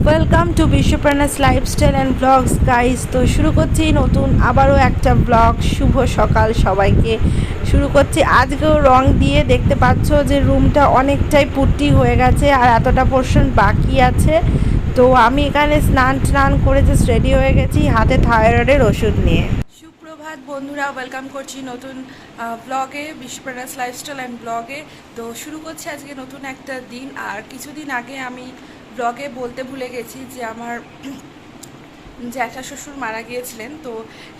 Welcome to বিশ্বপ্রাণাস lifestyle and blogs guys. তো শুরু করছি নতুন আবারও একটা ব্লগ। শুভ সকাল সবাইকে। শুরু করছি আজকেও রং দিয়ে। দেখতে পাচ্ছ যে রুমটা অনেকটাই পুট্টি হয়ে গেছে আর এতটা পোর্শন বাকি আছে। তো আমি এখানে স্নান করে জাস্ট রেডি হয়ে গেছি হাতে থাইরয়েডের ওষুধ নিয়ে। সুপ্রভাত বন্ধুরা, ওয়েলকাম করছি নতুন ব্লগে, বিশ্বপ্রাণাস লাইফস্টাইল অ্যান্ড ব্লগে। তো শুরু করছি আজকে নতুন একটা দিন। আর কিছুদিন আগে আমি ব্লগে বলতে ভুলে গেছি যে আমার জ্যাঠা শ্বশুর মারা গিয়েছিলেন। তো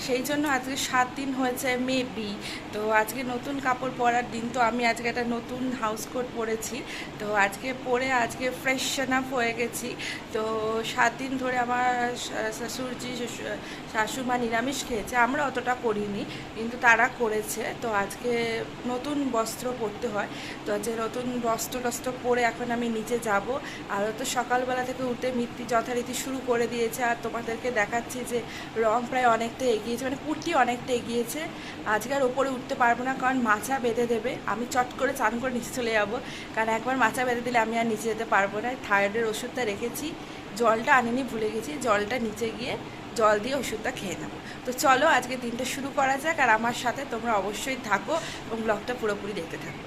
সেই জন্য আজকে 7 দিন হয়েছে মেবি। তো আজকে নতুন কাপড় পরার দিন। তো আমি আজকে একটা নতুন হাউস কোট পরেছি। তো আজকে পরে আজকে ফ্রেশন আপ হয়ে গেছি। তো 7 দিন ধরে আমার শ্বশুরজি শাশুমা নিরামিষ খেয়েছে, আমরা অতটা করিনি কিন্তু তারা করেছে। তো আজকে নতুন বস্ত্র পরতে হয়। তো আজকে নতুন বস্ত্র পরে এখন আমি নিচে যাব। আর তো সকালবেলা থেকে উঠে মিত্তি যথারীতি শুরু করে দিয়েছে। আর তোমাদেরকে দেখাচ্ছি যে রং প্রায় অনেকটা এগিয়েছে, মানে পুট্টি অনেকটা এগিয়েছে। আজকে আর ওপরে উঠতে পারবো না, কারণ মাচা বেঁধে দেবে। আমি চট করে চান করে নিচে চলে যাবো, কারণ একবার মাচা বেঁধে দিলে আমি আর নিচে যেতে পারবো না। থাইরয়েডের ওষুধটা রেখেছি, জলটা আনিনি, ভুলে গেছি। জলটা নিচে গিয়ে জল দিয়ে ওষুধটা খেয়ে নেবো। তো চলো আজকে দিনটা শুরু করা যাক। আর আমার সাথে তোমরা অবশ্যই থাকো এবং ব্লগটা পুরোপুরি দেখতে থাকো।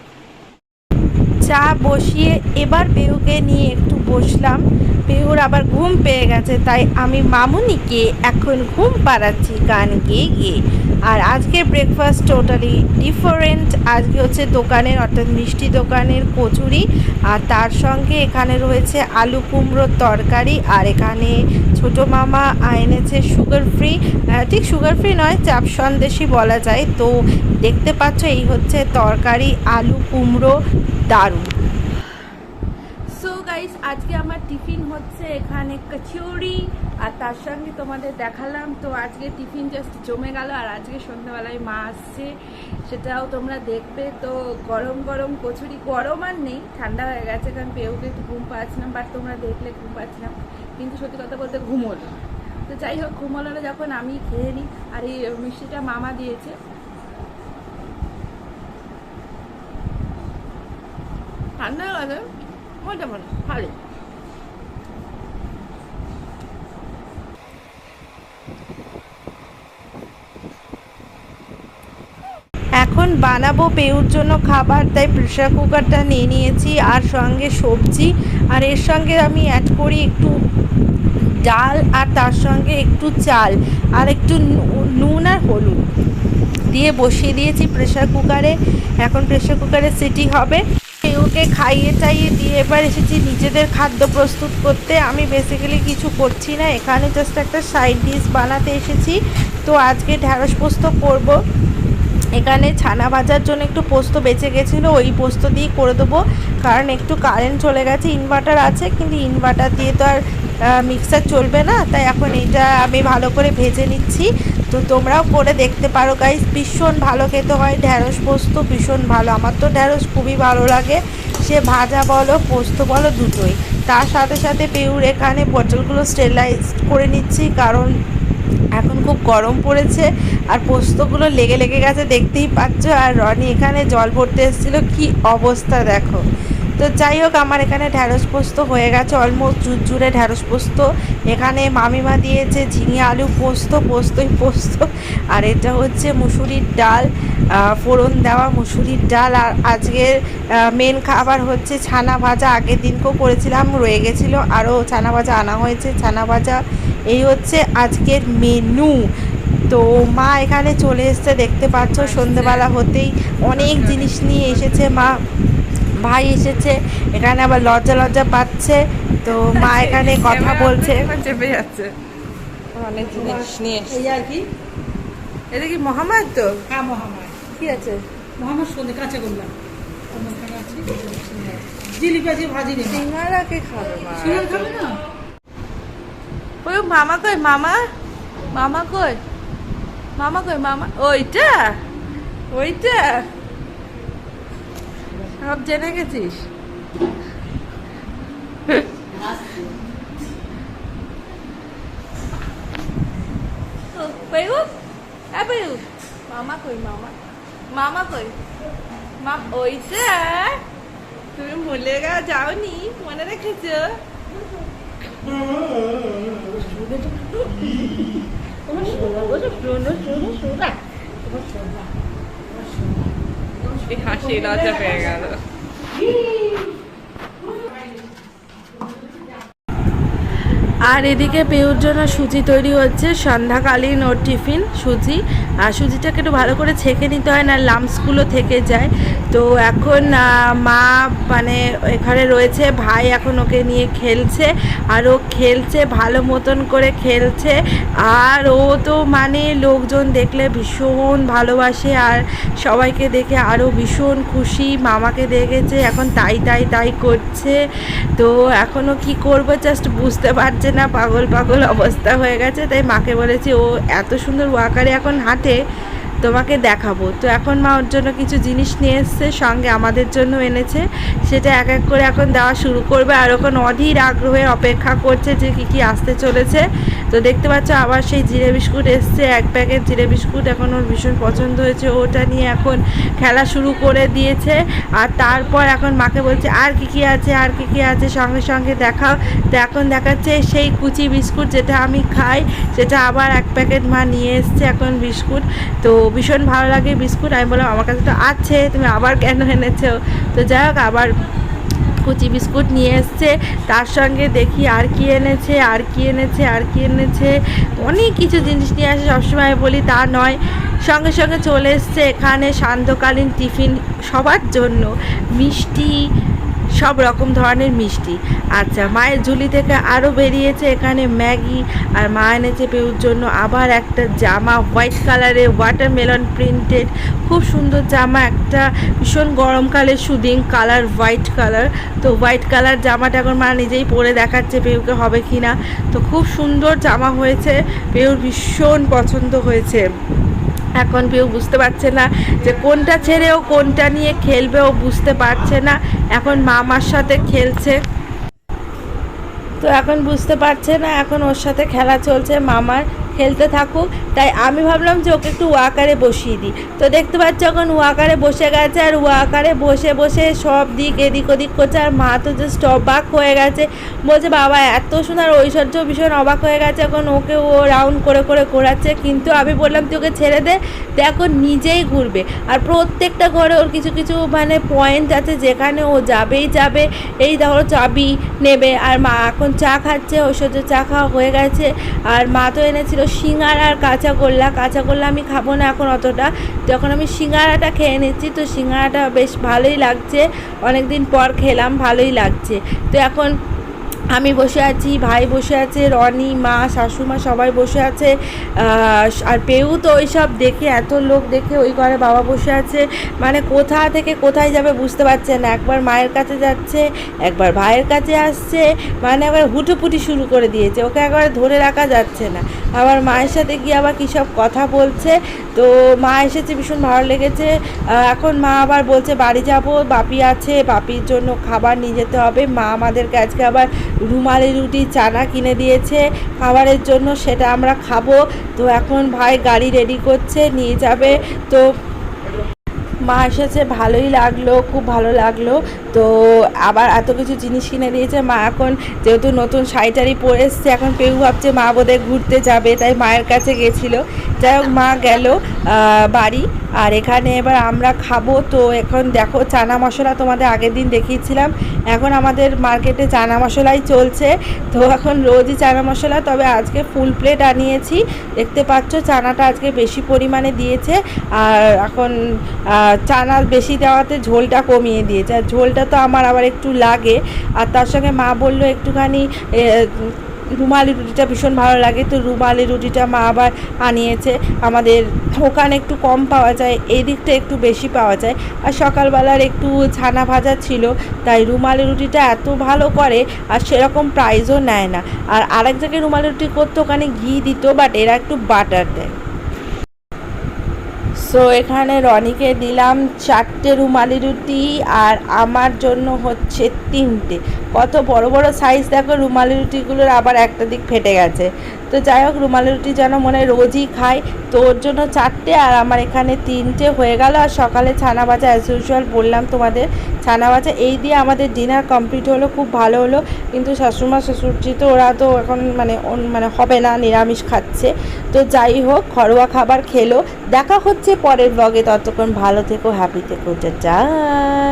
চা বসিয়ে এবার পেহুকে নিয়ে একটু বসলাম। পেহুর আবার ঘুম পেয়ে গেছে, তাই আমি মামুনিকে এখন ঘুম পাড়াচ্ছি গান গেয়ে গিয়ে। আর আজকে ব্রেকফাস্ট টোটালি ডিফারেন্ট। আজকে হচ্ছে দোকানের, অর্থাৎ মিষ্টি দোকানের কচুরি, আর তার সঙ্গে এখানে রয়েছে আলু কুমড়োর তরকারি। আর এখানে ছোট মামা এনেছে সুগার ফ্রি, ঠিক সুগার ফ্রি নয়, চাপ সন্দেশই বলা যায়। তো দেখতে পাচ্ছ এই হচ্ছে তরকারি, আলু কুমড়ো, দারুণ। সো গাইস, আজকে আমার টিফিন হচ্ছে এখানে কচুরি, আর তার সঙ্গে তোমাদের দেখালাম। তো আজকে টিফিন জাস্ট জমে গেল। আর আজকে সন্ধ্যাবেলায় মা আসছে, সেটাও তোমরা দেখবে। তো গরম গরম কচুরি, গরম আর নেই, ঠান্ডা হয়ে গেছে, কারণ পেউকে একটু ঘুম পাচ্ছিলাম। বাট তোমরা দেখলে ঘুম পাচ্ছিলাম, কিন্তু সত্যি কথা বলতে ঘুম হলো। তো যাই হোক, ঘুম হলো যখন আমি খেয়ে নিই। আর এই মিষ্টিটা মামা দিয়েছে, ঠান্ডা হয়ে গেছে, মজা মনে ভালো। এখন বানাবো পেউর জন্য খাবার, তাই প্রেশার কুকারটা নিয়ে নিয়েছি আর সঙ্গে সবজি। আর এর সঙ্গে আমি অ্যাড করি একটু ডাল, আর তার সঙ্গে একটু চাল, আর একটু নুন আর হলুদ দিয়ে বসিয়ে দিয়েছি প্রেশার কুকারে। এখন প্রেশার কুকারে সিটি হবে। পেউকে খাইয়ে টাইয়ে দিয়ে এবার এসেছি নিজেদের খাদ্য প্রস্তুত করতে। আমি বেসিক্যালি কিছু করছি না, এখানে জাস্ট একটা সাইড ডিশ বানাতে এসেছি। তো আজকে ঢ্যাঁড়স পোস্ত করব। এখানে ছানা ভাজার জন্য একটু পোস্ত বেঁচে গেছিলো, ওই পোস্ত দিয়ে করে দেবো। কারণ একটু কারেন্ট চলে গেছে, ইনভার্টার আছে কিন্তু ইনভার্টার দিয়ে তো আর মিক্সার চলবে না, তাই এখন এটা আমি ভালো করে ভেজে নিচ্ছি। তো তোমরাও করে দেখতে পারো গাইস, ভীষণ ভালো খেতে হয় ঢ্যাঁড়স পোস্ত, ভীষণ ভালো। আমার তো ঢ্যাঁড়স খুবই ভালো লাগে, সে ভাজা বলো পোস্ত বলো দুটোই। তার সাথে সাথে পেউর এখানে পটলগুলো স্টেরিলাইজ করে নিচ্ছি, কারণ এখন খুব গরম পড়েছে আর পোস্তগুলো লেগে লেগে গেছে, দেখতেই পাচ্ছ। আর রনি এখানে জল ভরতে এসেছিলো, কি অবস্থা দেখো। তো যাই হোক, আমার এখানে ঢ্যাঁড়স পোস্ত হয়ে গেছে, অলমোস্ট জুড়ে ঢ্যাঁড়স পোস্ত। এখানে মামিমা দিয়েছে ঝিঙে আলু পোস্ত, পোস্তই পোস্ত। আর এটা হচ্ছে মুসুরির ডাল, ফোড়ন দেওয়া মুসুরির ডাল। আর আজকের মেন খাবার হচ্ছে ছানা ভাজা। আগের দিনকেও করেছিলাম, রয়ে গেছিলো, আরও ছানা ভাজা আনা হয়েছে, ছানা ভাজা। এই হচ্ছে আজকের মেনু। তো মা এখানে চলে এসছে, দেখতে পাচ্ছ সন্ধেবেলা হতেই অনেক জিনিস নিয়ে এসেছে মা। ভাই এসেছে, এখানে আবার লজ্জা লজ্জা পাচ্ছে। তো মা এখানে কথা বলছে, চেপে যাচ্ছে অনেক জিনিস নিয়ে এই আর কি। এটা কি মহামায়? তো হ্যাঁ মহামায়। কি আছে? মহামায় সন্ধে কাঁচা গোল্লা জিলিপি আছে, ভাজি নেই। সিঙ্গারা কে খাবে? মা সিঙ্গারা খাবে না। ওই মামা কই? মামা মামা কই? মামা কই? মামা ওইটা, ওইটা সব জেনে গেছিস। মামা কই? মামা মামা কই? ওইটা তুমি ভুলে যাওনি, মনে রেখেছ? হাসি লজ্জা পেয়ে গেল। আর এদিকে পেউর জন্য সুজি তৈরি হচ্ছে, সন্ধ্যাকালীন ওর টিফিন সুজি। আর সুজিটাকে একটু ভালো করে ছেঁকে নিতে হয়, না লাম্পসগুলো থেকে যায়। তো এখন মা মানে এখানে রয়েছে, ভাই এখন ওকে নিয়ে খেলছে, আর ও খেলছে ভালো মতন করে খেলছে। আর ও তো মানে লোকজন দেখলে ভীষণ ভালোবাসে, আর সবাইকে দেখে আরও ভীষণ খুশি। মামাকে দেখেছে এখন তাই তাই তাই করছে। তো এখনও কি করবো জাস্ট বুঝতে পারছে না, পাগল পাগল অবস্থা হয়ে গেছে। তাই মাকে বলেছি ও এত সুন্দর ওয়াকারে এখন হাঁটে, তোমাকে দেখাবো। তো এখন মা ওর জন্য কিছু জিনিস নিয়ে এসছে, সঙ্গে আমাদের জন্য এনেছে, সেটা এক এক করে এখন দেওয়া শুরু করবে। আর ওখানে অধীর আগ্রহে অপেক্ষা করছে যে কী কী আসতে চলেছে। তো দেখতে পাচ্ছ আবার সেই জিরে বিস্কুট এসছে, এক প্যাকেট জিরে বিস্কুট। এখন ওর ভীষণ পছন্দ হয়েছে, ওটা নিয়ে এখন খেলা শুরু করে দিয়েছে। আর তারপর এখন মাকে বলছে আর কী কী আছে, আর কী কী আছে সঙ্গে সঙ্গে দেখাও। তো এখন দেখাচ্ছে সেই কুচি বিস্কুট যেটা আমি খাই, সেটা আবার এক প্যাকেট মা নিয়ে এসছে এখন বিস্কুট। তো ভীষণ ভালো লাগে বিস্কুট। আমি বললাম আমার কাছে তো আছে, তুমি আবার কেন এনেছো? তো যাই হোক আবার কুচি বিস্কুট নিয়ে এসছে। তার সঙ্গে দেখি আর কি এনেছে, আর কি এনেছে, আর কি এনেছে, অনেক কিছু জিনিস নিয়ে আসে। সবসময় বলি তা নয়, সঙ্গে সঙ্গে চলে এসছে এখানে সান্ধ্যকালীন টিফিন সবার জন্য, মিষ্টি, সব রকম ধরনের মিষ্টি। আচ্ছা, মায়ের ঝুলি থেকে আরও বেরিয়েছে এখানে ম্যাগি। আর মা এনেছে পেউর জন্য আবার একটা জামা, হোয়াইট কালারের ওয়াটারমেলন প্রিন্টেড, খুব সুন্দর জামা। একটা ভীষণ গরমকালে সুদিং কালার, হোয়াইট কালার। তো হোয়াইট কালার জামাটা এখন মা নিজেই পরে দেখাচ্ছে পেউকে হবে কি না। তো খুব সুন্দর জামা হয়েছে, পেউর ভীষণ পছন্দ হয়েছে। এখন পেউ বুঝতে পারছে না যে কোনটা ছেড়ে ও কোনটা নিয়ে খেলবে, ও বুঝতে পারছে না। এখন মামার সাথে খেলছে, তো এখন বুঝতে পারছে না, এখন ওর সাথে খেলা চলছে মামার, খেলতে থাকুক। তাই আমি ভাবলাম যে ওকে একটু ওয়াকারে বসিয়ে দিই। তো দেখতে পাচ্ছি এখন ওয়াকারে বসে গেছে, আর ওয়াকারে বসে বসে সব দিক এদিক ওদিক করছে। আর মা তো জাস্ট অবাক হয়ে গেছে, বলছে বাবা এত সুন্দর ঐশ্বর্য, ভীষণ অবাক হয়ে গেছে। এখন ওকে ও রাউন্ড করে করে ঘোরাচ্ছে, কিন্তু আমি বললাম তুই ওকে ছেড়ে দে, দেখো নিজেই ঘুরবে। আর প্রত্যেকটা ঘরে ওর কিছু কিছু মানে পয়েন্ট আছে যেখানে ও যাবেই যাবে। এই ধরো চাবি নেবে। আর মা এখন চা খাচ্ছে, ঐশ্বর্য চা খাওয়া হয়ে গেছে। আর মা তো এনেছিল সিঙ্গারা আর কাঁচাগোল্লা। কাঁচাগোল্লা আমি খাবো না এখন অতটা, যখন আমি সিঙ্গারাটা খেয়ে নিচ্ছি। তো সিঙ্গারাটা বেশ ভালোই লাগছে, অনেক দিন পর খেলাম, ভালোই লাগছে। তো এখন আমি বসে আছি, ভাই বসে আছে, রনি, মা, শাশুমা সবাই বসে আছে। আর পেউ তো ওই সব দেখে, এত লোক দেখে ওই ঘরে বাবা বসে আছে, মানে কোথা থেকে কোথায় যাবে বুঝতে পারছে না। একবার মায়ের কাছে যাচ্ছে, একবার ভাইয়ের কাছে আসছে, মানে আবার হুটোপুটি শুরু করে দিয়েছে, ওকে একবার ধরে রাখা যাচ্ছে না। আবার মায়ের সাথে গিয়ে আবার কী সব কথা বলছে। তো মা এসেছে, ভীষণ ভালো লেগেছে। এখন মা আবার বলছে বাড়ি যাব, বাপি আছে, বাপির জন্য খাবার নিয়ে যেতে হবে। মা আমাদেরকে আজকে আবার রুমালি রুটি চানা কিনে দিয়েছে খাবারের জন্য, সেটা আমরা খাবো। তো এখন ভাই গাড়ি রেডি করছে, নিয়ে যাবে। তো মা এসেছে, ভালোই লাগলো, খুব ভালো লাগলো। তো আবার এত কিছু জিনিস কিনে দিয়েছে। মা এখন যেহেতু নতুন শাড়ি পরে এসছে, এখন পেউ ভাবছে মা বোধহয় ঘুরতে যাবে, তাই মায়ের কাছে গেছিলো। যাই হোক মা গেল বাড়ি। আর এখানে এবার আমরা খাবো। তো এখন দেখো চানা মশলা তোমাদের আগের দিন দেখিয়েছিলাম, এখন আমাদের মার্কেটে চানা মশলাই চলছে। তো এখন রোজই চানা মশলা, তবে আজকে ফুল প্লেট আনিয়েছি। দেখতে পাচ্ছ চানাটা আজকে বেশি পরিমাণে দিয়েছে। আর এখন চানা বেশি দেওয়াতে ঝোলটা কমিয়ে দিয়েছে, আর ঝোলটা তো আমার আবার একটু লাগে। আর তার সঙ্গে মা বললো একটুখানি রুমালি রুটিটা ভীষণ ভালো লাগে, তো রুমালি রুটিটা মা আবার আনিয়েছে। আমাদের ওখানে একটু কম পাওয়া যায়, এই দিকটা একটু বেশি পাওয়া যায়। আর সকালবেলার একটু ছানা ভাজা ছিল, তাই রুমালি রুটিটা এত ভালো করে, আর সেরকম প্রাইসও নেয় না। আর আরেক জায়গায় রুমালি রুটি করতো, ওখানে ঘি দিত, বাট এরা একটু বাটার দেয়। সো এখানে রনিকে দিলাম 4টে রুমালি রুটি, আর আমার জন্য হচ্ছে 3টে। কত বড় বড় সাইজ দেখো, রুমালি রুটিগুলোর আবার একটা দিক ফেটে গেছে। তো যাই হোক, রুমালি রুটি যেন মনে হয় রোজই খাই, তো ওর জন্য 4টে আর আমার এখানে 3টে হয়ে গেল। আর সকালে ছানা ভাজা অ্যাজ ইউজুয়াল বললাম তোমাদের, ছানা ভাজা এই দিয়ে আমাদের ডিনার কমপ্লিট হলো, খুব ভালো হলো। কিন্তু শাশুড়মা শ্বশুরজি তো ওরা তো এখন মানে হবে না, নিরামিষ খাচ্ছে। তো যাই হোক, ঘরোয়া খাবার খেলো। দেখা হচ্ছে পরের ব্লগে, ততক্ষণ ভালো থেকো, হ্যাপি থেকো, যা